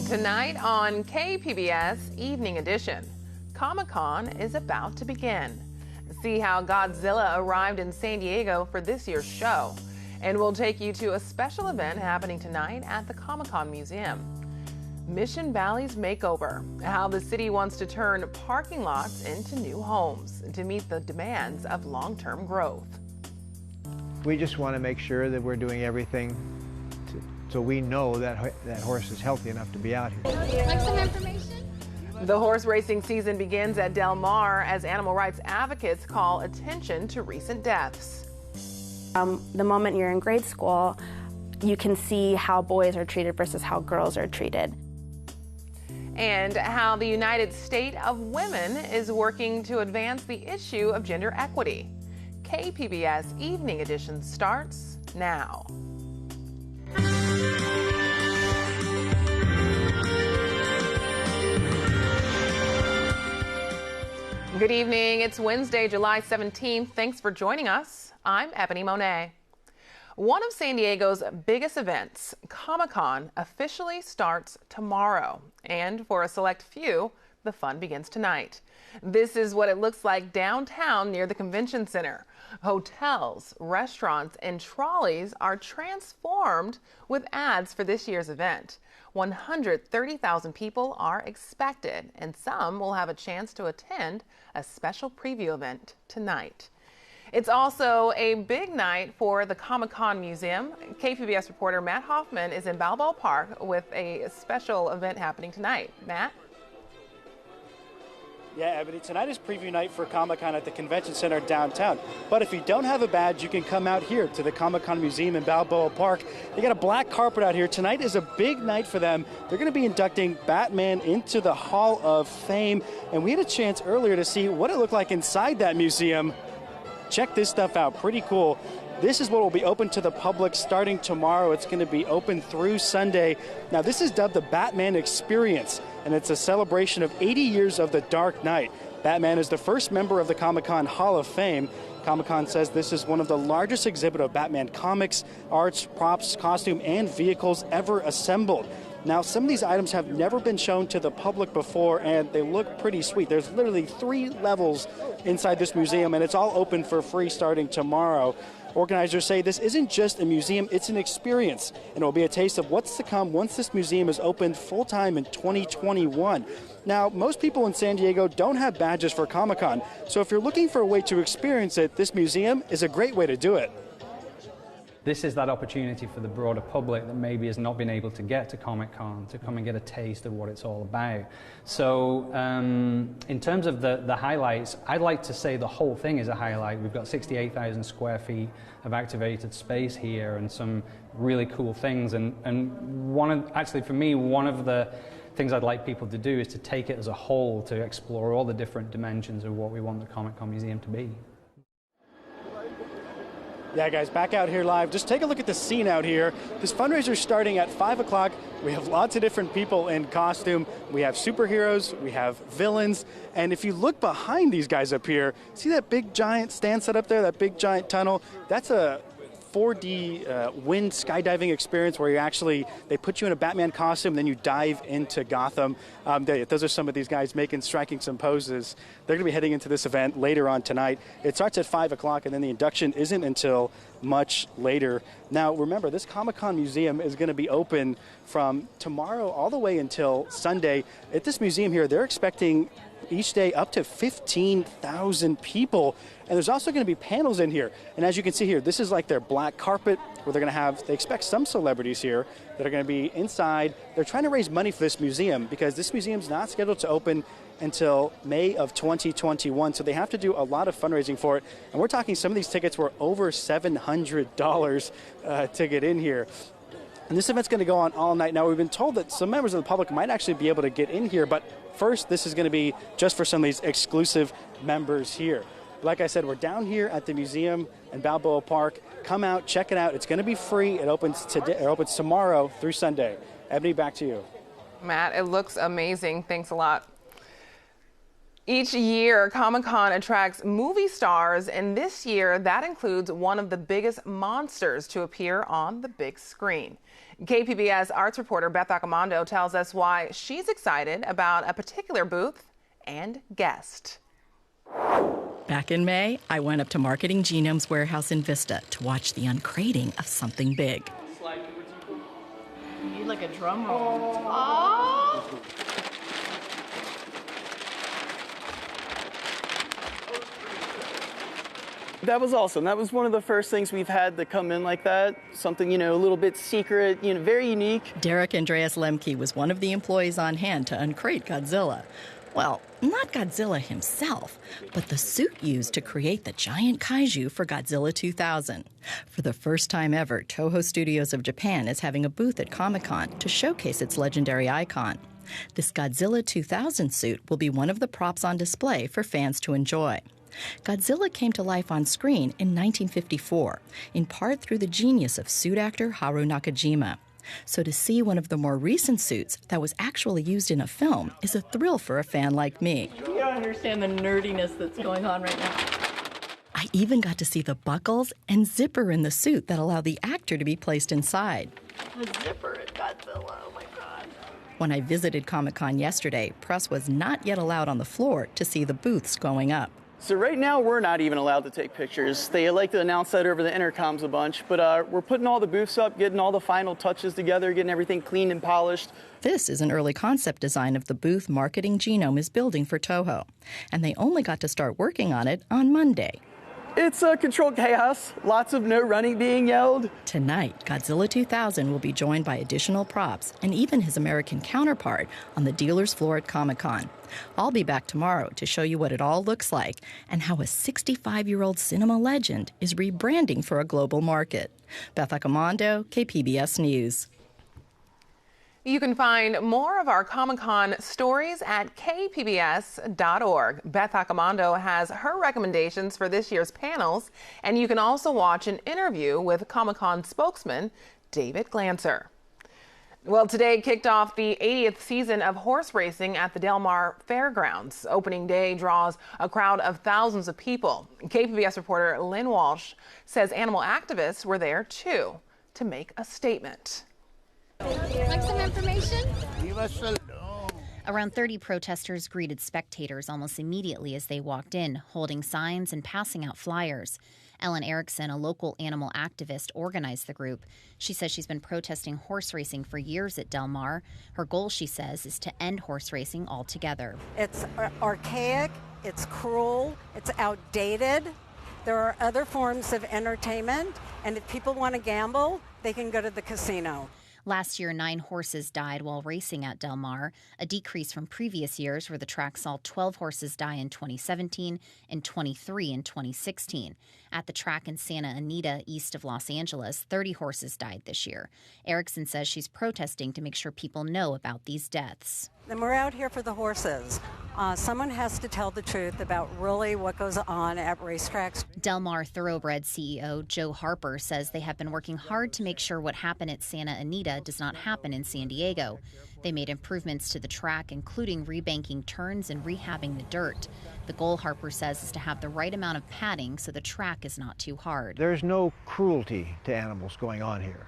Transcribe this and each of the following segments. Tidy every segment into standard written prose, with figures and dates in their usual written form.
Tonight on KPBS Evening Edition, Comic-Con is about to begin. See how Godzilla arrived in San Diego for this year's show. And we'll take you to a special event happening tonight at the Comic-Con Museum. Mission Valley's makeover, how the city wants to turn parking lots into new homes to meet the demands of long-term growth. We just want to make sure that we're doing everything so we know that that horse is healthy enough to be out here. Like some information? The horse racing season begins at Del Mar as animal rights advocates call attention to recent deaths. The moment you're in grade school, you can see how boys are treated versus how girls are treated. And how the United State of Women is working to advance the issue of gender equity. KPBS Evening Edition starts now. Good evening. It's Wednesday, July 17th. Thanks for joining us. I'm Ebony Monet. One of San Diego's biggest events, Comic-Con, officially starts tomorrow. And for a select few, the fun begins tonight. This is what it looks like downtown near the convention center. Hotels, restaurants, and trolleys are transformed with ads for this year's event. 130,000 people are expected, and some will have a chance to attend a special preview event tonight. It's also a big night for the Comic-Con Museum. KPBS reporter Matt Hoffman is in Balboa Park with a special event happening tonight. Matt? Yeah, Ebony, tonight is preview night for Comic-Con at the Convention Center downtown. But if you don't have a badge, you can come out here to the Comic-Con Museum in Balboa Park. They got a black carpet out here. Tonight is a big night for them. They're going to be inducting Batman into the Hall of Fame. And we had a chance earlier to see what it looked like inside that museum. Check this stuff out. Pretty cool. This is what will be open to the public starting tomorrow. It's going to be open through Sunday. Now, this is dubbed the Batman Experience, and it's a celebration of 80 years of the Dark Knight. Batman is the first member of the Comic-Con Hall of Fame. Comic-Con says this is one of the largest exhibit of Batman comics, arts, props, costume, and vehicles ever assembled. Now, some of these items have never been shown to the public before, and they look pretty sweet. There's literally 3 levels inside this museum, and it's all open for free starting tomorrow. Organizers say this isn't just a museum, it's an experience, and it will be a taste of what's to come once this museum is opened full-time in 2021. Now, most people in San Diego don't have badges for Comic-Con, so if you're looking for a way to experience it, this museum is a great way to do it. This is that opportunity for the broader public that maybe has not been able to get to Comic-Con to come and get a taste of what it's all about. So in terms of the highlights, I'd like to say the whole thing is a highlight. We've got 68,000 square feet of activated space here and some really cool things. And actually for me, one of the things I'd like people to do is to take it as a whole to explore all the different dimensions of what we want the Comic-Con Museum to be. Yeah, guys, back out here live. Just take a look at the scene out here. This fundraiser is starting at 5 o'clock. We have lots of different people in costume. We have superheroes, we have villains, and if you look behind these guys up here, see that big giant stand set up there, that big giant tunnel? That's a 4D wind skydiving experience where they put you in a Batman costume, then you dive into Gotham. Those are some of these guys striking some poses. They're going to be heading into this event later on tonight. It starts at 5 o'clock, and then the induction isn't until much later. Now, remember, this Comic-Con Museum is going to be open from tomorrow all the way until Sunday. At this museum here, they're expecting each day up to 15,000 people. And there's also going to be panels in here. And as you can see here, this is like their black carpet where they expect some celebrities here that are going to be inside. They're trying to raise money for this museum because this museum's not scheduled to open until May of 2021. So they have to do a lot of fundraising for it. And we're talking some of these tickets were over $700 to get in here. And this event's going to go on all night. Now, we've been told that some members of the public might actually be able to get in here, but first, this is going to be just for some of these exclusive members here. Like I said, we're down here at the museum in Balboa Park. Come out, check it out. It's going to be free. It opens tomorrow through Sunday. Ebony, back to you. Matt, it looks amazing. Thanks a lot. Each year, Comic-Con attracts movie stars, and this year that includes one of the biggest monsters to appear on the big screen. KPBS arts reporter Beth Accomando tells us why she's excited about a particular booth and guest. Back in May, I went up to Marketing Genome's warehouse in Vista to watch the uncrating of something big. You need like a drum roll. Oh. That was awesome. That was one of the first things we've had to come in like that. Something, a little bit secret, very unique. Derek Andreas Lemke was one of the employees on hand to uncrate Godzilla. Well, not Godzilla himself, but the suit used to create the giant kaiju for Godzilla 2000. For the first time ever, Toho Studios of Japan is having a booth at Comic-Con to showcase its legendary icon. This Godzilla 2000 suit will be one of the props on display for fans to enjoy. Godzilla came to life on screen in 1954, in part through the genius of suit actor Haruo Nakajima. So to see one of the more recent suits that was actually used in a film is a thrill for a fan like me. You don't understand the nerdiness that's going on right now. I even got to see the buckles and zipper in the suit that allow the actor to be placed inside. The zipper at Godzilla, oh my God. When I visited Comic-Con yesterday, press was not yet allowed on the floor to see the booths going up. So right now, we're not even allowed to take pictures. They like to announce that over the intercoms a bunch, but we're putting all the booths up, getting all the final touches together, getting everything cleaned and polished. This is an early concept design of the booth Marketing Genome is building for Toho, and they only got to start working on it on Monday. It's controlled chaos, lots of no running being yelled. Tonight, Godzilla 2000 will be joined by additional props and even his American counterpart on the dealer's floor at Comic-Con. I'll be back tomorrow to show you what it all looks like and how a 65-year-old cinema legend is rebranding for a global market. Beth Accomando, KPBS News. You can find more of our Comic-Con stories at kpbs.org. Beth Accomando has her recommendations for this year's panels, and you can also watch an interview with Comic-Con spokesman David Glancer. Well, today kicked off the 80th season of horse racing at the Del Mar Fairgrounds. Opening day draws a crowd of thousands of people. KPBS reporter Lynn Walsh says animal activists were there, too, to make a statement. Like some information? Leave us alone. Around 30 protesters greeted spectators almost immediately as they walked in, holding signs and passing out flyers. Ellen Erickson, a local animal activist, organized the group. She says she's been protesting horse racing for years at Del Mar. Her goal, she says, is to end horse racing altogether. It's archaic, it's cruel, it's outdated. There are other forms of entertainment, and if people want to gamble, they can go to the casino. Last year, 9 horses died while racing at Del Mar, a decrease from previous years where the track saw 12 horses die in 2017 and 23 in 2016. At the track in Santa Anita, east of Los Angeles, 30 horses died this year. Erickson says she's protesting to make sure people know about these deaths. And we're out here for the horses. Someone has to tell the truth about really what goes on at racetracks. Del Mar Thoroughbred CEO Joe Harper says they have been working hard to make sure what happened at Santa Anita does not happen in San Diego. They made improvements to the track, including rebanking turns and rehabbing the dirt. The goal, Harper says, is to have the right amount of padding so the track is not too hard. There's no cruelty to animals going on here,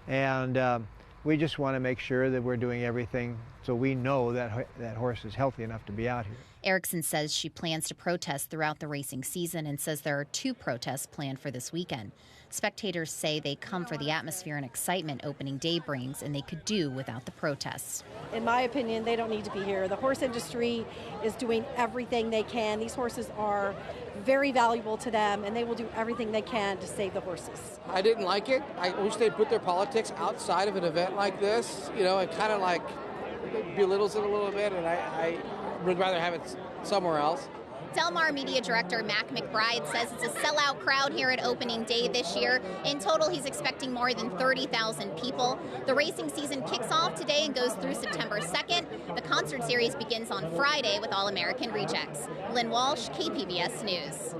and we just want to make sure that we're doing everything so we know that that horse is healthy enough to be out here. Erickson says she plans to protest throughout the racing season and says there are 2 protests planned for this weekend. Spectators say they come for the atmosphere and excitement opening day brings, and they could do without the protests. In my opinion, they don't need to be here. The horse industry is doing everything they can. These horses are very valuable to them, and they will do everything they can to save the horses. I didn't like it. I wish they'd put their politics outside of an event like this. It kind of like belittles it a little bit, and I would rather have it somewhere else. Del Mar Media Director Mac McBride says it's a sellout crowd here at opening day this year. In total, he's expecting more than 30,000 people. The racing season kicks off today and goes through September 2nd. The concert series begins on Friday with All American Rejects. Lynn Walsh, KPBS News.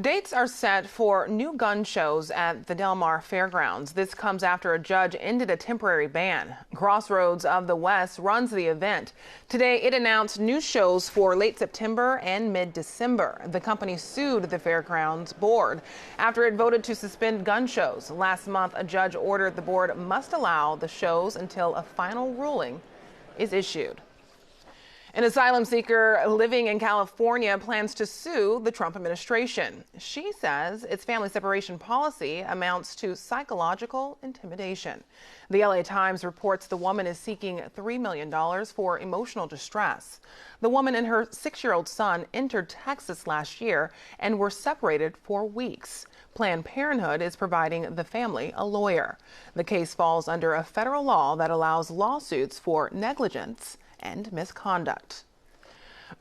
Dates are set for new gun shows at the Del Mar Fairgrounds. This comes after a judge ended a temporary ban. Crossroads of the West runs the event. Today, it announced new shows for late September and mid-December. The company sued the Fairgrounds board after it voted to suspend gun shows. Last month, a judge ordered the board must allow the shows until a final ruling is issued. An asylum seeker living in California plans to sue the Trump administration. She says its family separation policy amounts to psychological intimidation. The LA Times reports the woman is seeking $3 million for emotional distress. The woman and her 6-year-old son entered Texas last year and were separated for weeks. Planned Parenthood is providing the family a lawyer. The case falls under a federal law that allows lawsuits for negligence and misconduct.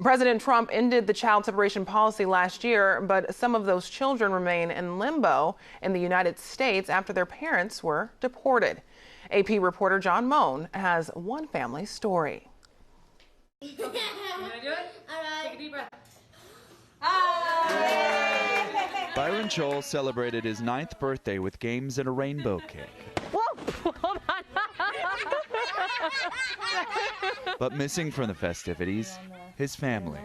President Trump ended the child separation policy last year, but some of those children remain in limbo in the United States after their parents were deported. AP reporter John Moan has one family story. You wanna do it? All right. Take a deep breath. Byron Joel celebrated his 9th birthday with games and a rainbow cake. Whoa, hold on. But missing from the festivities, his family.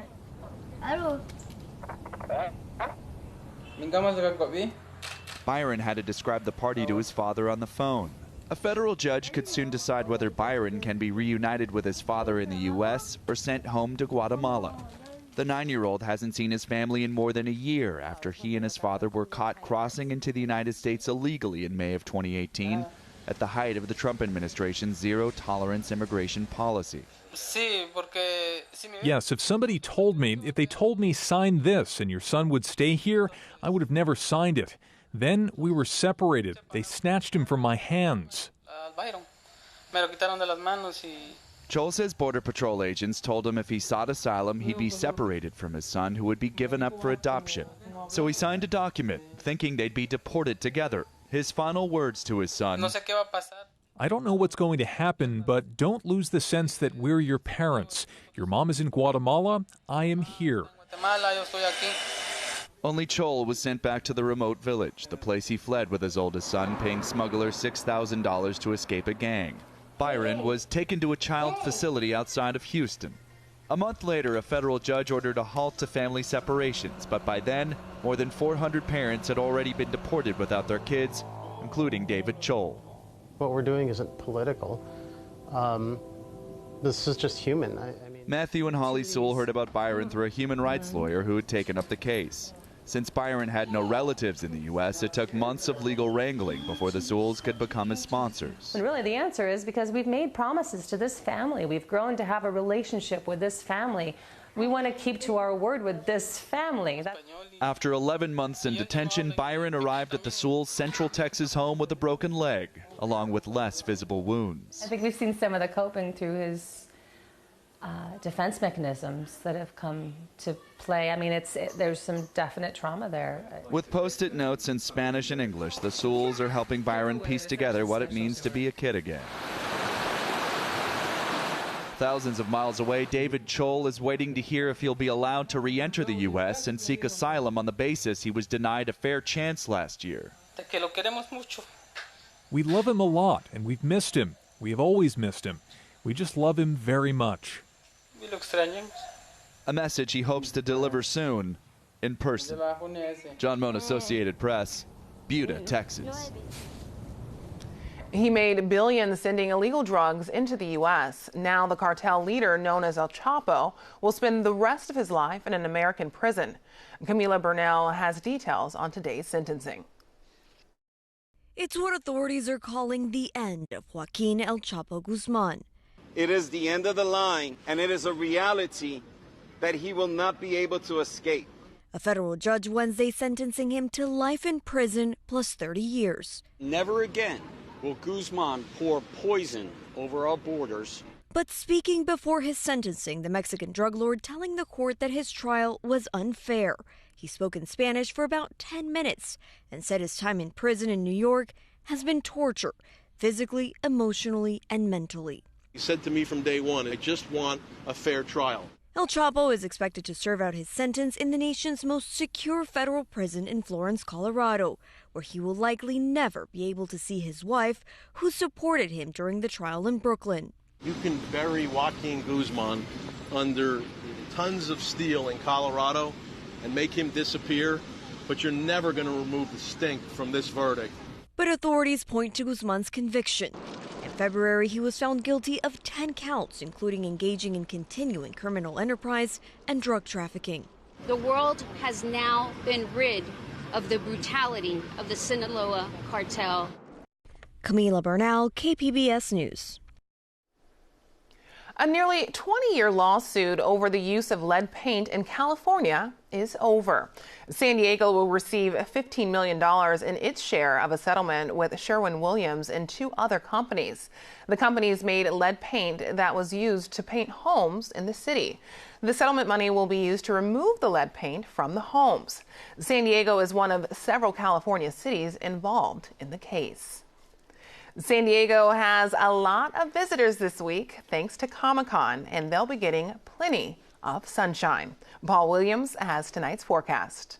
Byron had to describe the party to his father on the phone. A federal judge could soon decide whether Byron can be reunited with his father in the U.S. or sent home to Guatemala. The 9-year-old hasn't seen his family in more than a year after he and his father were caught crossing into the United States illegally in May of 2018 at the height of the Trump administration's zero-tolerance immigration policy. Yes, if they told me sign this and your son would stay here, I would have never signed it. Then we were separated. They snatched him from my hands. Joel says Border Patrol agents told him if he sought asylum, he'd be separated from his son, who would be given up for adoption. So he signed a document, thinking they'd be deported together. His final words to his son: I don't know what's going to happen, but don't lose the sense that we're your parents. Your mom is in Guatemala. I am here. Only Joel was sent back to the remote village, the place he fled with his oldest son, paying smugglers $6,000 to escape a gang. Byron was taken to a child facility outside of Houston. A month later, a federal judge ordered a halt to family separations, but by then, more than 400 parents had already been deported without their kids, including David Joel. What we're doing isn't political. This is just human. Matthew and Holly Sewell heard about Byron through a human rights lawyer who had taken up the case. Since Byron had no relatives in the U.S., it took months of legal wrangling before the Sewells could become his sponsors. And really the answer is because we've made promises to this family. We've grown to have a relationship with this family. We want to keep to our word with this family. After 11 months in detention, Byron arrived at the Sewells' Central Texas home with a broken leg, along with less visible wounds. I think we've seen some of the coping through his defense mechanisms that have come to play. I mean, there's some definite trauma there. With Post-it notes in Spanish and English, the Sewells are helping Byron piece together what it means to be a kid again. Thousands of miles away, David Joel is waiting to hear if he'll be allowed to re-enter the U.S. and seek asylum on the basis he was denied a fair chance last year. We love him a lot, and we've missed him. We have always missed him. We just love him very much. A message he hopes to deliver soon, in person. John Moan, Associated Press, Buda, Texas. He made billions sending illegal drugs into the U.S. Now the cartel leader, known as El Chapo, will spend the rest of his life in an American prison. Camila Burnell has details on today's sentencing. It's what authorities are calling the end of Joaquin El Chapo Guzman. It is the end of the line, and it is a reality that he will not be able to escape. A federal judge Wednesday sentencing him to life in prison plus 30 years. Never again will Guzman pour poison over our borders. But speaking before his sentencing, the Mexican drug lord telling the court that his trial was unfair. He spoke in Spanish for about 10 minutes and said his time in prison in New York has been torture, physically, emotionally, and mentally. He said to me from day one, I just want a fair trial. El Chapo is expected to serve out his sentence in the nation's most secure federal prison in Florence, Colorado, where he will likely never be able to see his wife, who supported him during the trial in Brooklyn. You can bury Joaquin Guzman under tons of steel in Colorado and make him disappear, but you're never going to remove the stink from this verdict. But authorities point to Guzman's conviction. In February, he was found guilty of 10 counts, including engaging in continuing criminal enterprise and drug trafficking. The world has now been rid of the brutality of the Sinaloa cartel. Camila Bernal, KPBS News. A nearly 20-year lawsuit over the use of lead paint in California is over. San Diego will receive $15 million in its share of a settlement with Sherwin-Williams and 2 other companies. The companies made lead paint that was used to paint homes in the city. The settlement money will be used to remove the lead paint from the homes. San Diego is one of several California cities involved in the case. San Diego has a lot of visitors this week thanks to Comic-Con, and they'll be getting plenty of sunshine. Paul Williams has tonight's forecast.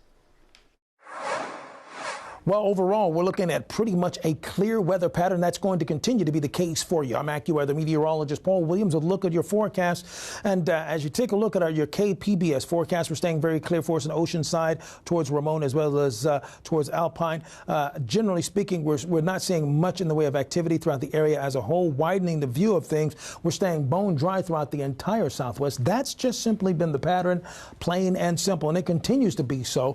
Well, overall, we're looking at pretty much a clear weather pattern. That's going to continue to be the case for you. I'm AccuWeather meteorologist Paul Williams with a look at your forecast. And as you take a look at your KPBS forecast, we're staying very clear for us in Oceanside towards Ramon as well as towards Alpine. Generally speaking, we're not seeing much in the way of activity throughout the area as a whole, widening the view of things. We're staying bone dry throughout the entire Southwest. That's just simply been the pattern, plain and simple. And it continues to be so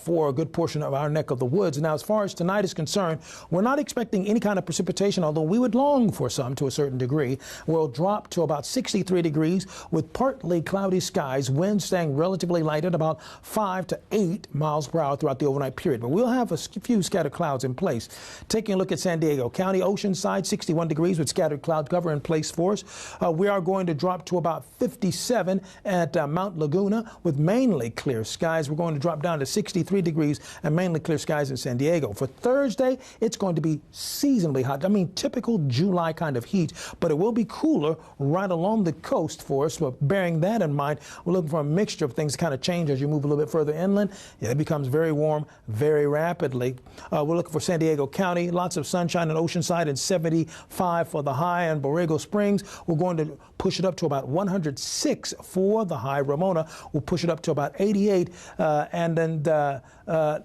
for a good portion of our neck of the woods. Now, as far as tonight is concerned, we're not expecting any kind of precipitation, although we would long for some to a certain degree. We'll drop to about 63 degrees with partly cloudy skies, winds staying relatively light at about 5 to 8 miles per hour throughout the overnight period. But we'll have a few scattered clouds in place. Taking a look at San Diego County, Oceanside, 61 degrees with scattered cloud cover in place for us. We are going to drop to about 57 at Mount Laguna with mainly clear skies. We're going to drop down to 63 degrees and mainly clear skies in San Diego. For Thursday, it's going to be seasonably hot. I mean, typical July kind of heat, but it will be cooler right along the coast for us. But bearing that in mind, we're looking for a mixture of things to kind of change as you move a little bit further inland. Yeah, it becomes very warm very rapidly. We're looking for San Diego County, lots of sunshine in Oceanside and 75 for the high, and Borrego Springs, we're going to push it up to about 106 for the high. Ramona will push it up to about 88, and then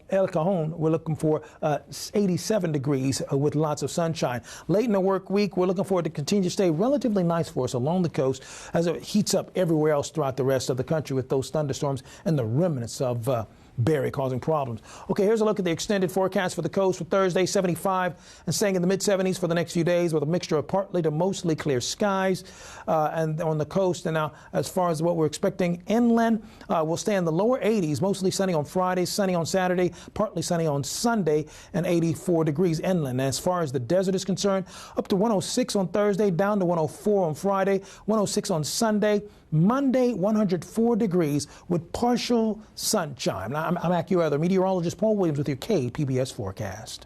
El Cajon, we're looking for 87 degrees with lots of sunshine. Late in the work week, we're looking for it to continue to stay relatively nice for us along the coast as it heats up everywhere else throughout the rest of the country with those thunderstorms and the remnants of Barry causing problems. Okay, here's a look at the extended forecast for the coast for Thursday, 75 and staying in the mid-70s for the next few days with a mixture of partly to mostly clear skies and on the coast. And now, as far as what we're expecting inland, we'll stay in the lower 80s, mostly sunny on Friday, sunny on Saturday, partly sunny on Sunday, and 84 degrees inland. And as far as the desert is concerned, up to 106 on Thursday, down to 104 on Friday, 106 on Sunday. Monday, 104 degrees with partial sunshine. I'm AccuWeather meteorologist Paul Williams with your KPBS forecast.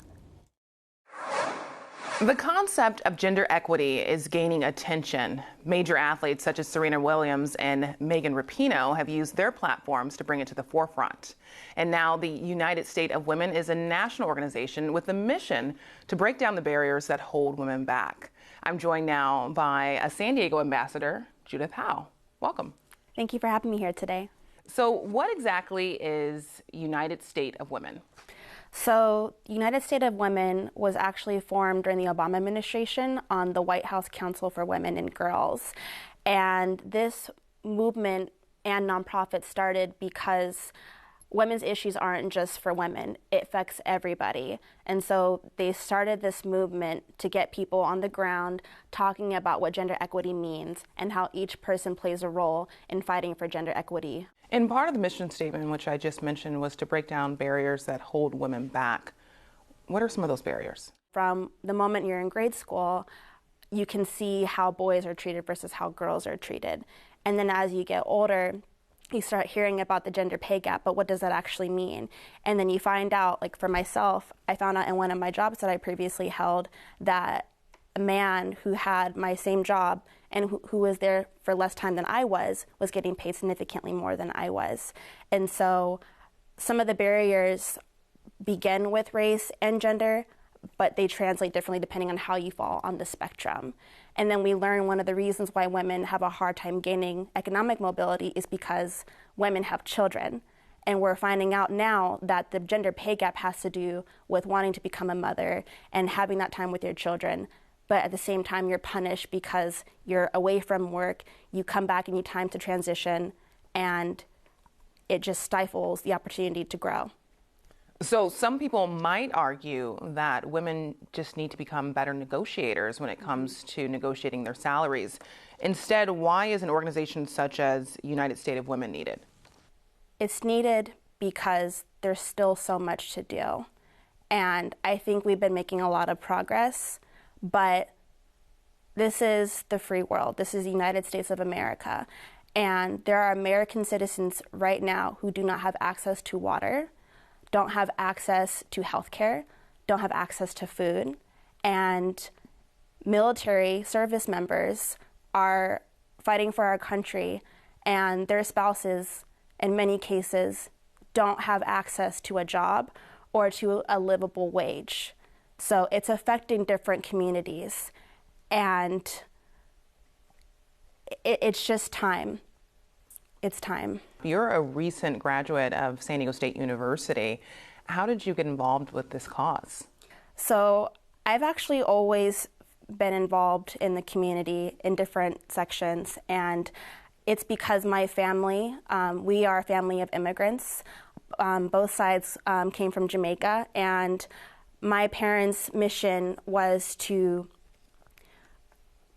The concept of gender equity is gaining attention. Major athletes such as Serena Williams and Megan Rapinoe have used their platforms to bring it to the forefront. And now the United States of Women is a national organization with the mission to break down the barriers that hold women back. I'm joined now by a San Diego ambassador, Judith Howe. Welcome. Thank you for having me here today. So what exactly is United States of Women? So United States of Women was actually formed during the Obama administration on the White House Council for Women and Girls. And this movement and nonprofit started because women's issues aren't just for women, it affects everybody. And so they started this movement to get people on the ground talking about what gender equity means and how each person plays a role in fighting for gender equity. And part of the mission statement, which I just mentioned, was to break down barriers that hold women back. What are some of those barriers? From the moment you're in grade school, you can see how boys are treated versus how girls are treated. And then as you get older, you start hearing about the gender pay gap, but what does that actually mean? And then you find out, like for myself, I found out in one of my jobs that I previously held that a man who had my same job and who was there for less time than I was getting paid significantly more than I was. And so some of the barriers begin with race and gender, but they translate differently depending on how you fall on the spectrum. And then we learn one of the reasons why women have a hard time gaining economic mobility is because women have children. And we're finding out now that the gender pay gap has to do with wanting to become a mother and having that time with your children. But at the same time, you're punished because you're away from work, you come back and you need time to transition, and it just stifles the opportunity to grow. So some people might argue that women just need to become better negotiators when it comes to negotiating their salaries. Instead, why is an organization such as United States of Women needed? It's needed because there's still so much to do. And I think we've been making a lot of progress, but this is the free world. This is the United States of America. And there are American citizens right now who do not have access to water, don't have access to health care, don't have access to food. And military service members are fighting for our country, and their spouses, in many cases, don't have access to a job or to a livable wage. So it's affecting different communities, and it's just time. It's time. You're a recent graduate of San Diego State University. How did you get involved with this cause? So I've actually always been involved in the community in different sections, and it's because my family, we are a family of immigrants. Both sides came from Jamaica, and my parents' mission was to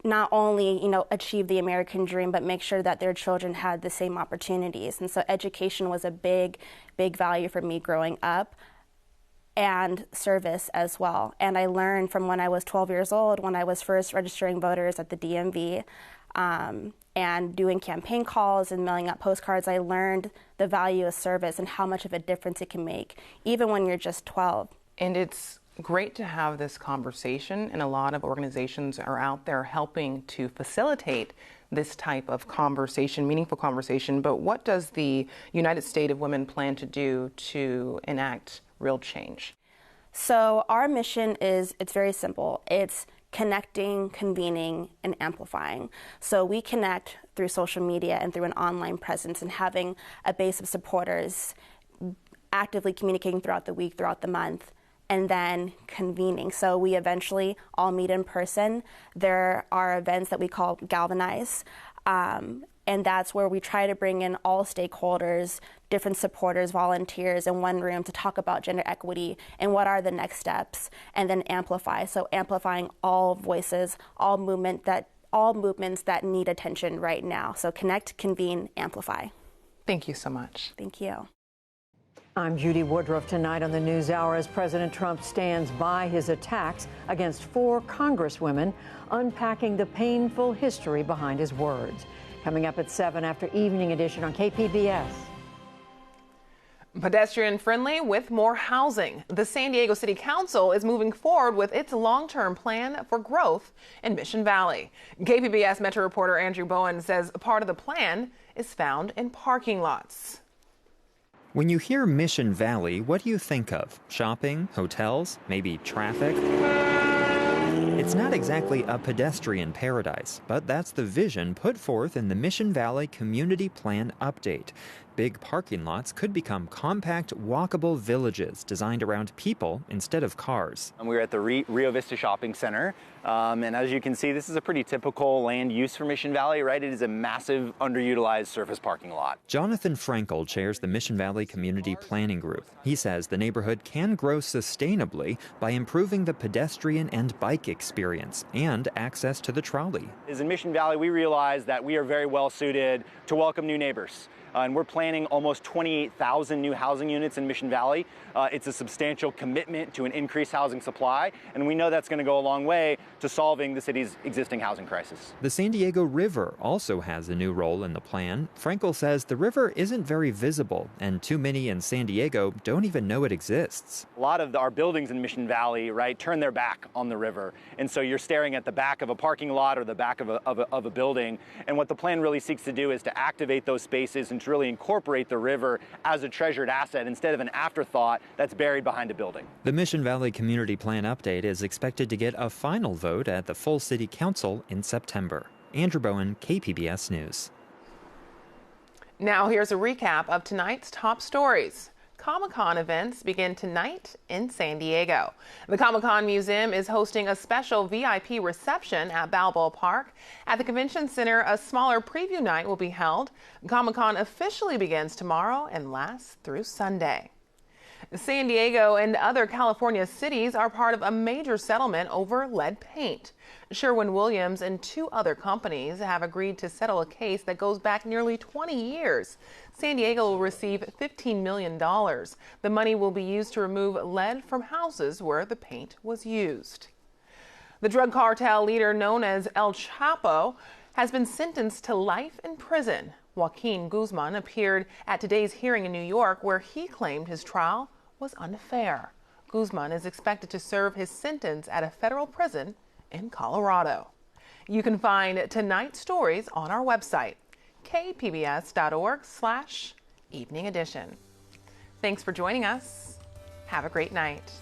not only, achieve the American dream, but make sure that their children had the same opportunities. And so education was a big, big value for me growing up, and service as well. And I learned from when I was 12 years old, when I was first registering voters at the DMV, and doing campaign calls and mailing out postcards, I learned the value of service and how much of a difference it can make, even when you're just 12. And it's great to have this conversation, and a lot of organizations are out there helping to facilitate this type of conversation, meaningful conversation. But what does the United States of Women plan to do to enact real change? So our mission it's very simple. It's connecting, convening, and amplifying. So we connect through social media and through an online presence, and having a base of supporters actively communicating throughout the week, throughout the month, and then convening. So we eventually all meet in person. There are events that we call Galvanize, and that's where we try to bring in all stakeholders, different supporters, volunteers in one room to talk about gender equity and what are the next steps, and then amplify. So amplifying all voices, all movements that need attention right now. So connect, convene, amplify. Thank you so much. Thank you. I'm Judy Woodruff. Tonight on the NewsHour, as President Trump stands by his attacks against 4 Congresswomen, unpacking the painful history behind his words. Coming up at 7 after Evening Edition on KPBS. Pedestrian friendly with more housing. The San Diego City Council is moving forward with its long-term plan for growth in Mission Valley. KPBS Metro reporter Andrew Bowen says part of the plan is found in parking lots. When you hear Mission Valley, what do you think of? Shopping, hotels, maybe traffic? It's not exactly a pedestrian paradise, but that's the vision put forth in the Mission Valley Community Plan Update. Big parking lots could become compact, walkable villages designed around people instead of cars. We're at the Rio Vista Shopping Center, and as you can see, this is a pretty typical land use for Mission Valley, right? It is a massive, underutilized surface parking lot. Jonathan Frankel chairs the Mission Valley Community Planning Group. He says the neighborhood can grow sustainably by improving the pedestrian and bike experience and access to the trolley. In Mission Valley, we realize that we are very well suited to welcome new neighbors, and we're planning planning almost 28,000 new housing units in Mission Valley. It's a substantial commitment to an increased housing supply, and we know that's going to go a long way to solving the city's existing housing crisis. The San Diego River also has a new role in the plan. Frankel says the river isn't very visible, and too many in San Diego don't even know it exists. A lot of our buildings in Mission Valley, right, turn their back on the river, and so you're staring at the back of a parking lot or the back of a building. And what the plan really seeks to do is to activate those spaces and to really incorporate the river as a treasured asset instead of an afterthought that's buried behind a building. The Mission Valley Community Plan update is expected to get a final vote at the full city council in September. Andrew Bowen, KPBS News. Now here's a recap of tonight's top stories. Comic-Con events begin tonight in San Diego. The Comic-Con Museum is hosting a special VIP reception at Balboa Park. At the Convention Center, a smaller preview night will be held. Comic-Con officially begins tomorrow and lasts through Sunday. San Diego and other California cities are part of a major settlement over lead paint. Sherwin-Williams and 2 other companies have agreed to settle a case that goes back nearly 20 years. San Diego will receive $15 million. The money will be used to remove lead from houses where the paint was used. The drug cartel leader known as El Chapo has been sentenced to life in prison. Joaquin Guzman appeared at today's hearing in New York, where he claimed his trial was unfair. Guzman is expected to serve his sentence at a federal prison in Colorado. You can find tonight's stories on our website, kpbs.org/evening edition. Thanks for joining us. Have a great night.